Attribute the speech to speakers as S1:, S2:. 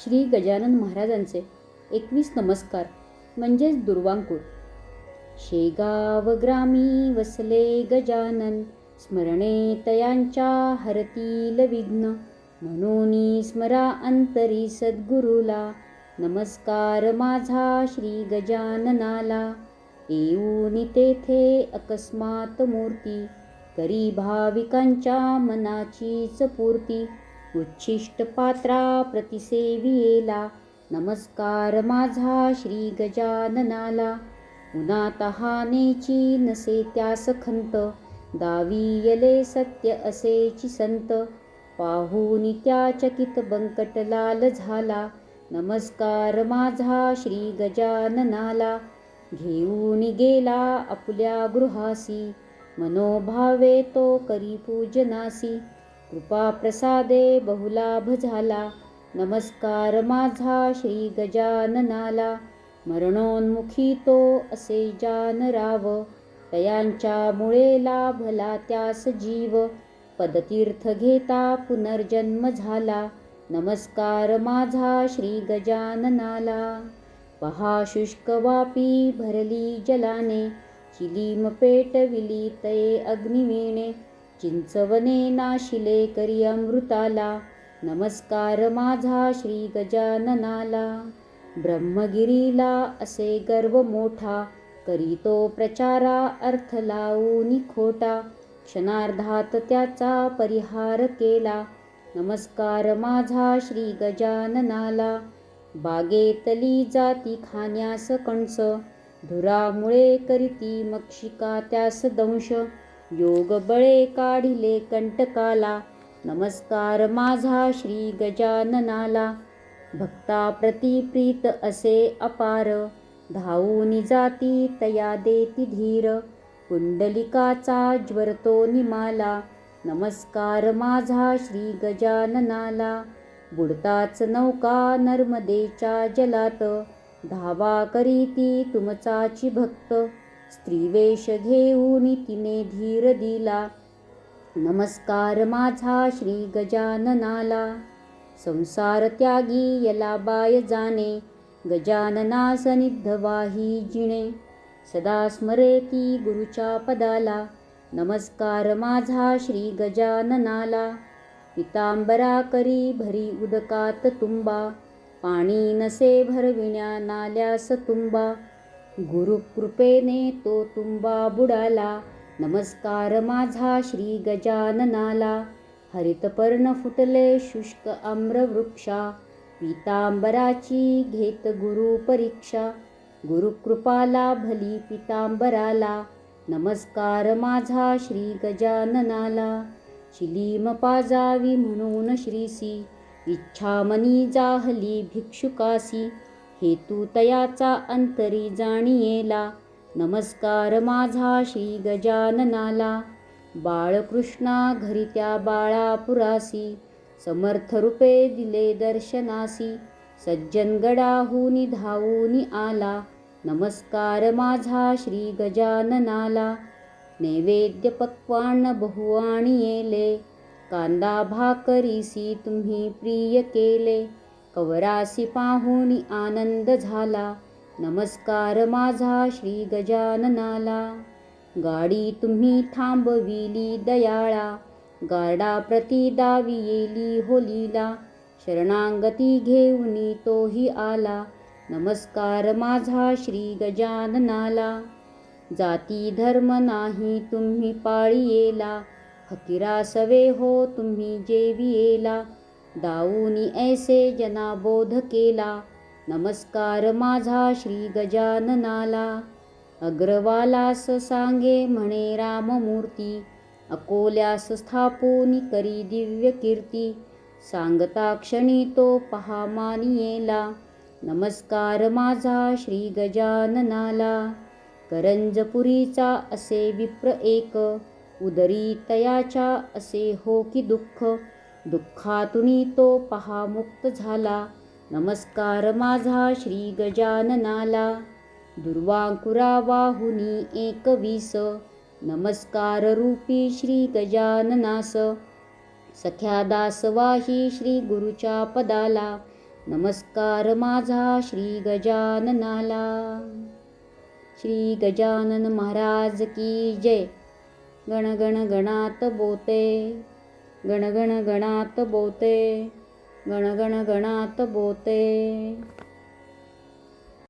S1: श्री गजानन महाराजांचे 21 नमस्कार म्हणजेच दुर्वांकूळ. शेगाव ग्रामी वसले गजानन, स्मरणे तयांच्या हरतील विघ्न. म्हणून स्मरा अंतरी सद्गुरुला, नमस्कार माझा श्री गजाननाला. येऊन तेथे अकस्मात मूर्ती, करी भाविकांच्या मनाचीच पूर्ती. उच्छिष्ट पात्रा प्रतिसेवियेला, नमस्कार माझा श्री गजाननाला. उन्हा तहानेची नसे त्यास खंत, दावियले सत्य असेची संत. पाहून त्या चकित बंकटलाल झाला, नमस्कार माझा श्री गजाननाला. घेऊन गेला आपुल्या गृहासी, मनोभावे तो करी पूजनासी. कृपा प्रसादे बहुलाभ झाला, नमस्कार माझा श्री गजाननाला. मरणोन्मुखी तो असे जानराव, तयांच्या मुळे लाभला त्यास जीव. पदतीर्थ घेता पुनर्जन्म झाला, नमस्कार माझा श्री गजाननाला. पहा शुष्क वापी भरली जलाने, चिलीम पेटविली तये अग्निवीणे. चिंचवने नाशिले करी अमृताला, नमस्कार माझा श्री गजाननाला. ब्रह्मगिरीला असे गर्व मोठा, करी तो प्रचारा अर्थ लावून खोटा. क्षणार्धात त्याचा परिहार केला, नमस्कार माझा श्री गजाननाला. बागेतली जाती खाण्यास कणस, धुरामुळे करीती मक्षिका त्यास दंश. योग बळे काढिले कंटकाला, नमस्कार माझा श्री गजाननाला. भक्ता प्रति प्रीत असे अपार, धावून जाती तया देती धीर. कुंडलिकाचा ज्वरतो निमाला, नमस्कार माझा श्री गजाननाला. बुडताच नौका नर्मदेच्या जलात, धावा करीती तुमचाची भक्त. स्त्रीवेश घेऊन तिने धीर दिला, नमस्कार माझा श्री गजाननाला. संसार त्यागी यला बाय जाणे, गजानना सनिध वाही जिणे. सदा स्मरेती गुरुच्या पदाला, नमस्कार माझा श्री गजाननाला. पितांबरा करी भरी उदकात तुंबा, पाणी नसे भरविण्या नाल्यास तुंबा. गुरुकृपेने तो तुंबा बुडाला, नमस्कार माझा श्री गजाननाला. हरितपर्ण फुटले शुष्क आम्रवृक्षा, पितांबराची घेत गुरु परीक्षा. गुरुकृपा लाभली पितांबराला, नमस्कार माझा श्री गजाननाला. चिलीम पाजावी म्हणून श्रीसी, इच्छा मनी जाहली भिक्षुकासी. हेतू तयाचा अंतरी जाणियेला, नमस्कार माझा श्री गजाननाला. बाळकृष्णा घरी त्या बाळापुरासी, समर्थ रूपे दिले दर्शनासी. सज्जन गडाहून धावून आला, नमस्कार माझा श्री गजाननाला. नैवेद्य पक्वान्न बहु आणियेले, कांदा भाकरीसी तुम्ही प्रिय केले. कवरासी पाहून आनंद झाला, नमस्कार माझा श्री गजाननाला. गाडी तुम्ही थांबविली दयाळा, गार्डा प्रति दावियेली होलीला. शरणांगती घेऊन तोही आला, नमस्कार माझा श्री गजाननाला. जाती धर्म नाही तुम्ही पाळियेला, फकीरा सवे हो तुम्ही जेवियेला. दाऊनी ऐसे जना बोध केला, नमस्कार माझा श्री गजाननाला. अग्रवालास सांगे म्हणे राममूर्ती, अकोल्यास स्थापून करी दिव्य कीर्ती. सांगता क्षणी तो पहा मानियेला, नमस्कार माझा श्री गजाननाला. करंजपुरीचा असे विप्र एक, उदरी तयाच्या असे हो की दुःख. दुःखातुनी तो पहा मुक्त झाला, नमस्कार माझा श्री गजाननाला. दुर्वांकुरा वाहुनी 21, नमस्कार रूपी श्री गजाननास. सख्या दासवाही श्री गुरुच्या पदाला, नमस्कार माझा श्री गजाननाला. श्री गजानन महाराज की जय. गण गण गणात बोते, गण गण गणात बोते, गण गण गणात बोते.